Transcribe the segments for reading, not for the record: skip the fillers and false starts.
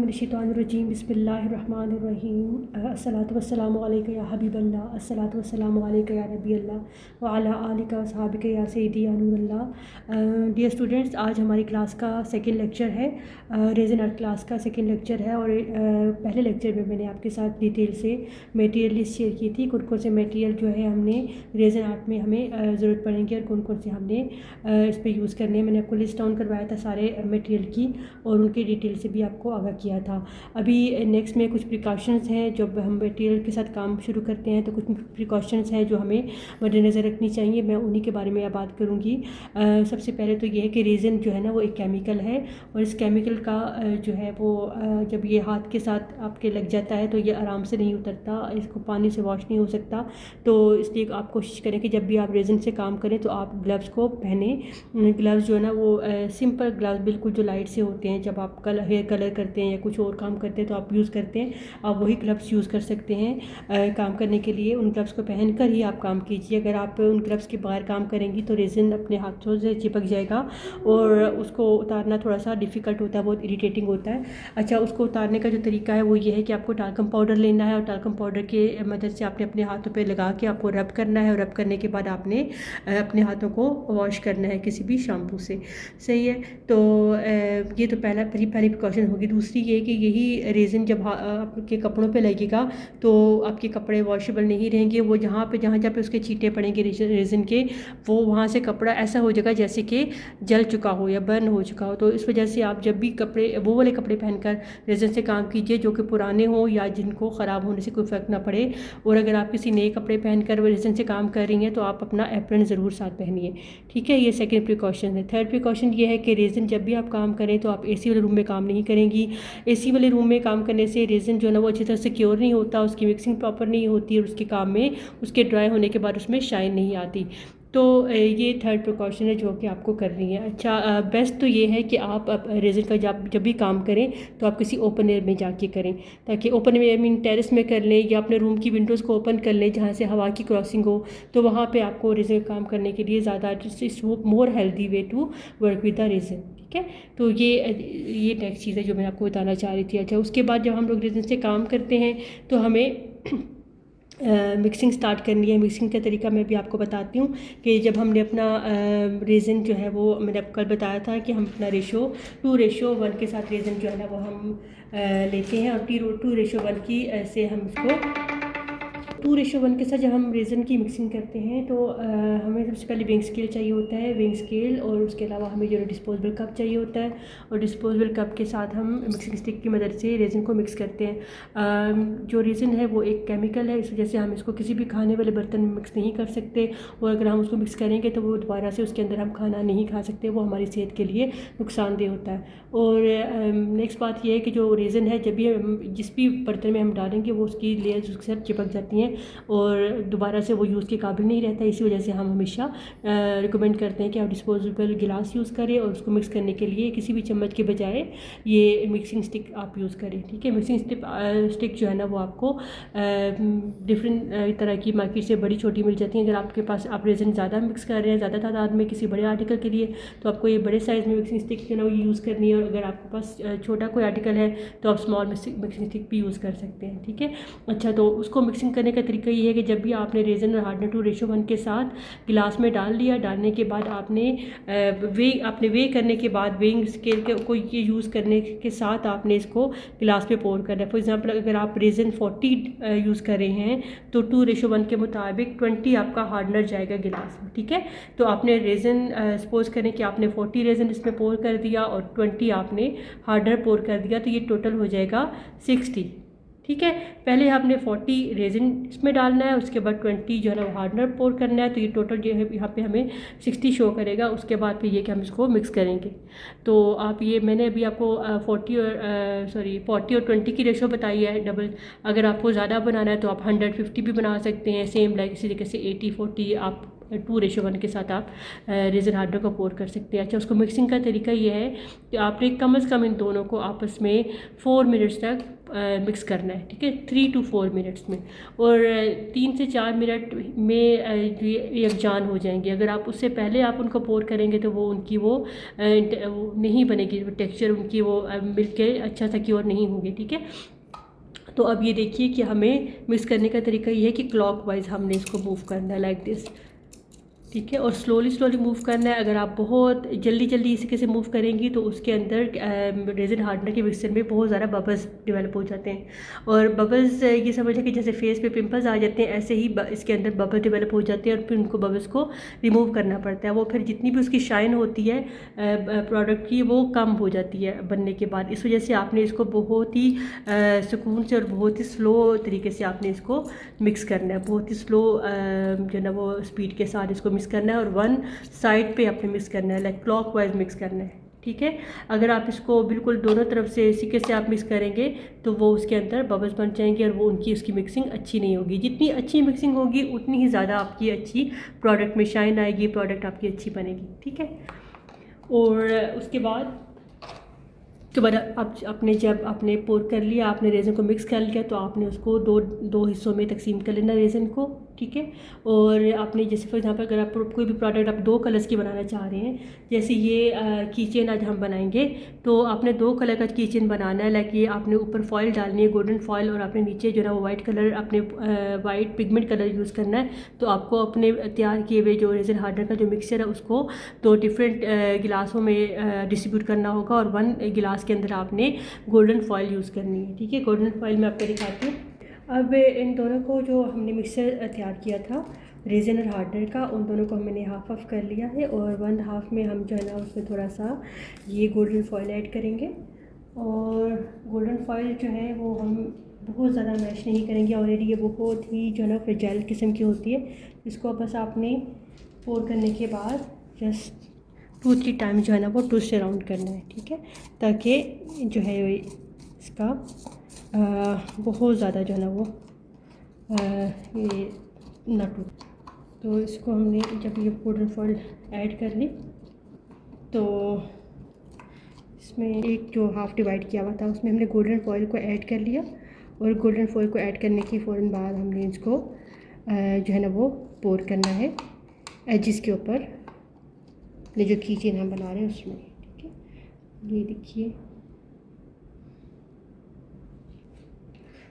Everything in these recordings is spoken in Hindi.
बिस्मिल्लाहिर्रहमानिर्रहीम बिस्मिल्लाहिर्रहमानिर्रहीम अस्सलातु वस्सलामु अलैका या हबीबल्लाह अस्सलातु वस्सलामु अलैका या नबीअल्लाह व अला आलिका व सहाबिका या सय्यदी या नूरल्लाह। डियर स्टूडेंट्स, आज हमारी क्लास का सेकंड लेक्चर है, रेज़न आर्ट क्लास का सेकंड लेक्चर है। और पहले लेक्चर में मैंने आपके साथ डिटेल से मटेरियल लिस्ट शेयर की थी, कौन कौन से मटेरियल जो है हमने रेज़न आर्ट में हमें ज़रूरत पड़ेंगे और कौन कौन से हमने इस पर यूज़ करने हैं। मैंने आपको लिस्ट डाउन करवाया था सारे मटेरियल की और उनकी डिटेल से भी आपको आगाह किया था। अभी नेक्स्ट में कुछ प्रिकॉशंस हैं, जब हम मटेरियल के साथ काम शुरू करते हैं तो कुछ प्रिकॉशंस हैं जो हमें मद्देनज़र रखनी चाहिए। मैं उन्हीं के बारे में बात करूँगी। सबसे पहले तो ये है कि रेज़न जो है ना वो एक केमिकल है, और इस केमिकल का जो है वो जब ये हाथ के साथ आपके लग जाता है तो ये आराम से नहीं उतरता, इसको पानी से वॉश नहीं हो सकता। तो इसलिए आप कोशिश करें कि जब भी आप रेज़न से काम करें तो आप ग्लव्स को पहने। ग्लव्स जो है ना वो सिंपल ग्लव्स बिल्कुल जो लाइट से होते हैं, जब आप हेयर कलर करते हैं या कुछ और काम करते हैं तो आप यूज़ करते हैं, आप वही ग्लव्स यूज़ कर सकते हैं काम करने के लिए। उन ग्लव्स को पहनकर ही आप काम कीजिए। अगर आप उन ग्लव्स के बगैर काम करेंगी तो रेज़न अपने हाथों से चिपक जाएगा और उसको उतारना थोड़ा सा डिफ़िकल्ट होता है, बहुत इरिटेटिंग होता है। अच्छा, उसको उतारने का जो तरीका है वो ये है कि आपको टाल्कम पाउडर लेना है और टाल्कम पाउडर के मदद से आपने अपने हाथों पे लगा के आपको रब करना है, और रब करने के बाद आपने अपने हाथों को वॉश करना है किसी भी शैम्पू से। सही है, तो ये तो पहली प्रिकॉशन होगी। दूसरी ये कि यही रेज़न जब आपके कपड़ों पे लगेगा तो आपके कपड़े वॉशेबल नहीं रहेंगे। वो जहाँ पे उसके छींटे पड़ेंगे रेज़न के, वो वहाँ से कपड़ा ऐसा हो जाएगा जैसे कि जल चुका हो या बर्न हो चुका हो। तो इस वजह से आप जब भी कपड़े वो वाले कपड़े पहनकर रेज़न से काम कीजिए जो कि पुराने हों या जिनको ख़राब होने से कोई फ़र्क ना पड़े। और अगर आप किसी नए कपड़े पहनकर रेज़न से काम कर रही हैं तो आप अपना एप्रन ज़रूर साथ पहनिए। ठीक है, ये सेकंड प्रिकॉशन है। थर्ड प्रिकॉशन ये है कि रेज़न जब भी आप काम करें तो आप एसी वाले रूम में काम नहीं करेंगी। एसी वाले रूम में काम करने से रेज़न जो है ना वो अच्छी तरह से सिक्योर नहीं होता, उसकी मिक्सिंग प्रॉपर नहीं होती और उसके काम में उसके ड्राई होने के बाद उसमें शाइन नहीं आती। तो ये थर्ड प्रिकॉशन है जो कि आपको करनी है। अच्छा, बेस्ट तो ये है कि आप रेज़न का जब भी काम करें तो आप किसी ओपन एयर में जाके करें, ताकि ओपन एयर मीन टेरेस में कर लें या अपने रूम की विंडोज़ को ओपन कर लें जहाँ से हवा की क्रॉसिंग हो। तो वहाँ पे आपको रेज़न काम करने के लिए ज़्यादा more healthy way to work with the reason. ठीक है, तो ये नेक्स्ट चीज़ है जो मैं आपको बताना चाह रही थी। अच्छा, उसके बाद जब हम लोग रेज़न से काम करते हैं तो हमें मिक्सिंग स्टार्ट करनी है। मिक्सिंग का तरीका मैं भी आपको बताती हूँ कि जब हमने अपना रेज़न जो है वो मैंने आपको कल बताया था कि हम अपना 2:1 के साथ रेज़न जो है ना वो हम लेते हैं, और 2:1 की से हम इसको 2:1 के साथ जब हम रेज़न की मिक्सिंग करते हैं तो हमें सबसे पहले विंग स्केल चाहिए होता है, विंग स्केल, और उसके अलावा हमें जो डिस्पोजेबल कप चाहिए होता है, और डिस्पोजेबल कप के साथ हम मिक्सिंग स्टिक की मदद से रेज़न को मिक्स करते हैं। जो रेज़न है वो एक केमिकल है, इस वजह से हम इसको किसी भी खाने वाले बर्तन में मिक्स नहीं कर सकते, और अगर हम उसको मिक्स करेंगे तो वो दोबारा से उसके अंदर हम खाना नहीं खा सकते, वो हमारी सेहत के लिए नुकसानदेह होता है। और नेक्स्ट बात यह है कि जो रेज़न है जब भी जिस भी बर्तन में हम डालेंगे वो उसकी लेयर्स उसके साथ चिपक जाती हैं और दोबारा से वो यूज़ के काबिल नहीं रहता। इसी वजह से हम हमेशा रिकमेंड करते हैं कि आप डिस्पोजेबल गिलास यूज़ करें और उसको मिक्स करने के लिए किसी भी चम्मच के बजाय ये मिक्सिंग स्टिक आप यूज़ करें। ठीक है, मिक्सिंग स्टिक जो है ना वो आपको डिफरेंट तरह की मार्केट से बड़ी छोटी मिल जाती हैं। अगर आपके पास आप रेज़न ज़्यादा मिक्स कर रहे हैं ज़्यादा तादाद में किसी बड़े आर्टिकल के लिए तो आपको ये बड़े साइज़ में मिक्सिंग स्टिक जो है ना वो यूज़ करनी है, और अगर आपके पास छोटा कोई आर्टिकल है तो आप स्मॉल मिक्सिंग स्टिक भी यूज़ कर सकते हैं। ठीक है, अच्छा, तो उसको मिक्सिंग करने का तरीका ये है कि जब भी आपने रेज़न और हार्डनर 2:1 के साथ गिलास में डाल लिया, डालने के बाद आपने वे करने के बाद वेइंग स्केल को ये यूज़ करने के साथ आपने इसको गिलास में पोर करना है। फॉर एग्जांपल, अगर आप रेज़न 40 यूज़ कर रहे हैं तो 2:1 के मुताबिक 20 आपका हार्डनर जाएगा गिलास में। ठीक है, तो आपने रेज़न सपोज करें कि आपने 40 रेज़न इसमें पोर कर दिया और 20 आपने हार्डनर पोर कर दिया, तो ये टोटल हो जाएगा 60। ठीक है, पहले आपने 40 रेज़न इसमें डालना है, उसके बाद 20 जो है ना वो हार्डनर पोर करना है, तो ये टोटल जो है यहाँ पे हमें 60 शो करेगा। उसके बाद फिर ये कि हम इसको मिक्स करेंगे। तो आप ये मैंने अभी आपको 40 और 20 की रेशो बताई है डबल। अगर आपको ज़्यादा बनाना है तो आप 150 भी बना सकते हैं, सेम लाइक इसी तरीके से 80-40 आप 2:1 के साथ आप रेज़न हार्डनर को पोर कर सकते हैं। अच्छा, उसको मिक्सिंग का तरीका ये है कि आपने कम से कम इन दोनों को आपस में 4 मिनट्स तक मिक्स करना है, ठीक है, 3 to 4 मिनट्स में। और 3 से 4 मिनट में ये यकजान हो जाएंगे। अगर आप उससे पहले आप उनको पोर करेंगे तो वो उनकी वो नहीं बनेगी, टेक्सचर उनकी वो मिल्क के अच्छा सा क्योर नहीं होंगे, ठीक है। तो अब ये देखिए कि हमें मिक्स करने का तरीका ये है कि क्लॉकवाइज हमने इसको मूव करना है, लाइक दिस, ठीक है, और स्लोली स्लोली मूव करना है। अगर आप बहुत जल्दी जल्दी इसी कैसे मूव करेंगी तो उसके अंदर रेजिन हार्डनर के मिक्सचर में बहुत ज़्यादा बबल्स डेवलप हो जाते हैं। और बबल्स ये समझ लें कि जैसे फेस पे पिंपल्स आ जाते हैं, ऐसे ही इसके अंदर बबल डेवलप हो जाते हैं और फिर उनको बबल्स को रिमूव करना पड़ता है। वो फिर जितनी भी उसकी शाइन होती है प्रोडक्ट की, वो कम हो जाती है बनने के बाद। इस वजह से आपने इसको बहुत ही सुकून से और बहुत ही स्लो तरीके से आपने इसको मिक्स करना है, बहुत ही स्लो जो ना वो स्पीड के साथ इसको मिक्स करना है और वन साइड पे आपने मिक्स करना है, लाइक क्लॉकवाइज मिक्स करना है, ठीक है। अगर आप इसको बिल्कुल दोनों तरफ से इसी से आप मिक्स करेंगे तो वो उसके अंदर बबल्स बन जाएंगे और वो उसकी मिक्सिंग अच्छी नहीं होगी। जितनी अच्छी मिक्सिंग होगी उतनी ही ज़्यादा आपकी अच्छी प्रोडक्ट में शाइन आएगी, प्रोडक्ट आपकी अच्छी बनेगी, ठीक है। और उसके बाद आप आपने जब आपने पोर कर लिया, आपने रेज़न को मिक्स कर लिया, तो आपने उसको दो दो हिस्सों में तकसीम कर लेना रेज़न को, ठीक है। और आपने जैसे फॉर एग्जांपल अगर आप कोई भी प्रोडक्ट आप 2 कलर्स की बनाना चाह रहे हैं, जैसे ये कीचेन आज हम बनाएंगे, तो आपने 2 कलर का कीचेन बनाना है। लाइक ये आपने ऊपर फॉइल डालनी है, गोल्डन फॉइल, और आपने नीचे जो है वो वाइट कलर, आपने वाइट पिगमेंट कलर यूज़ करना है। तो आपको अपने तैयार किए हुए जो रेज़न हार्डनर का जो मिक्सचर है उसको 2 डिफरेंट गिलासों में डिस्ट्रीब्यूट करना होगा और 1 गिलास के अंदर आपने गोल्डन फॉइल यूज़ करनी है, ठीक है। गोल्डन फॉइल मैं आपको दिखाती हूँ। अब इन दोनों को जो हमने मिक्सर तैयार किया था रेज़न और हार्डनर का, उन दोनों को हमने हाफ ऑफ कर लिया है और 1 हाफ में हम जो है ना उसमें थोड़ा सा ये गोल्डन फॉइल ऐड करेंगे। और गोल्डन फॉइल जो है वो हम बहुत ज़्यादा मैश नहीं करेंगे, ऑलरेडी ये बहुत ही जो है ना फ्रेजाइल किस्म की होती है। इसको बस आपने पोर करने के बाद जस्ट 2-3 टाइम जो है ना वो ट्विस्ट अराउंड करना है, ठीक है, ताकि जो है इसका बहुत ज़्यादा जो है ना वो ये ना टूटे। तो इसको हमने जब ये गोल्डन फॉइल ऐड कर ली तो इसमें एक जो हाफ़ डिवाइड किया हुआ था उसमें हमने गोल्डन फॉइल को ऐड कर लिया। और गोल्डन फॉइल को ऐड करने के फ़ौरन बाद हमने इसको जो है ना वो पोर करना है एजिस के ऊपर, ये जो कीचेन हम बना रहे हैं उसमें, ठीक है। ये देखिए,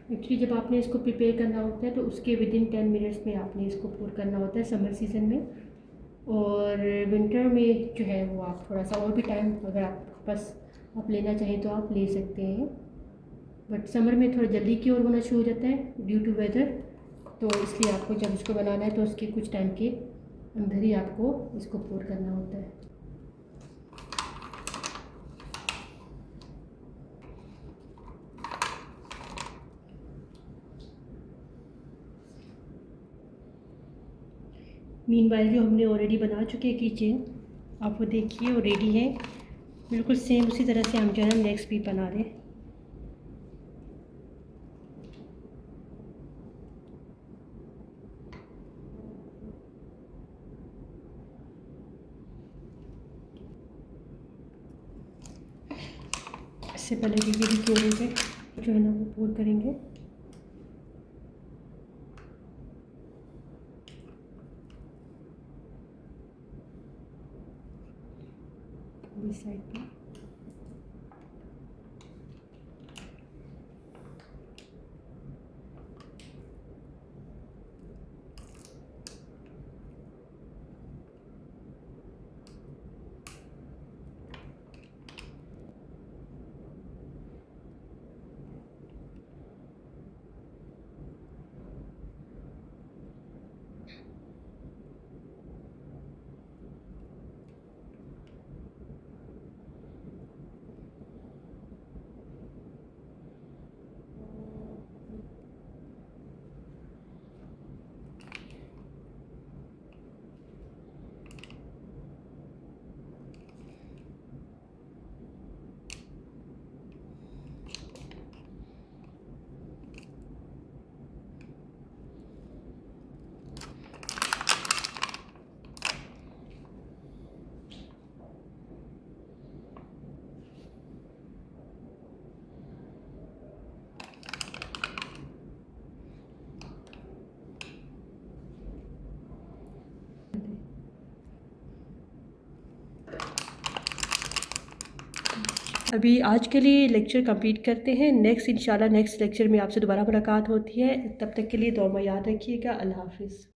एक्चुअली जब आपने इसको प्रिपेयर करना होता है तो उसके विदिन 10 मिनट्स में आपने इसको पोर करना होता है समर सीज़न में। और विंटर में जो है वो आप थोड़ा सा और भी टाइम अगर आप बस आप लेना चाहें तो आप ले सकते हैं, बट समर में थोड़ा जल्दी की ओर होना शुरू हो जाता है ड्यू टू वेदर। तो इसलिए आपको जब इसको बनाना है तो उसके कुछ टाइम के अंदर ही आपको इसको पोर करना होता है। मीनवाइल जो हमने ऑलरेडी बना चुके हैं कीचेन, आप वो देखिए वो रेडी है बिल्कुल सेम उसी तरह से हम जो है नेक्स्ट भी बना रहे हैं। इससे पहले कि ये क्योरे पे जो है ना वो पोर करेंगे। इस साइड पे अभी आज के लिए लेक्चर कंप्लीट करते हैं। नेक्स्ट इंशाल्लाह नेक्स्ट लेक्चर में आपसे दोबारा मुलाकात होती है। तब तक के लिए दुआ में याद रखिएगा। अल्लाह हाफ़िज़।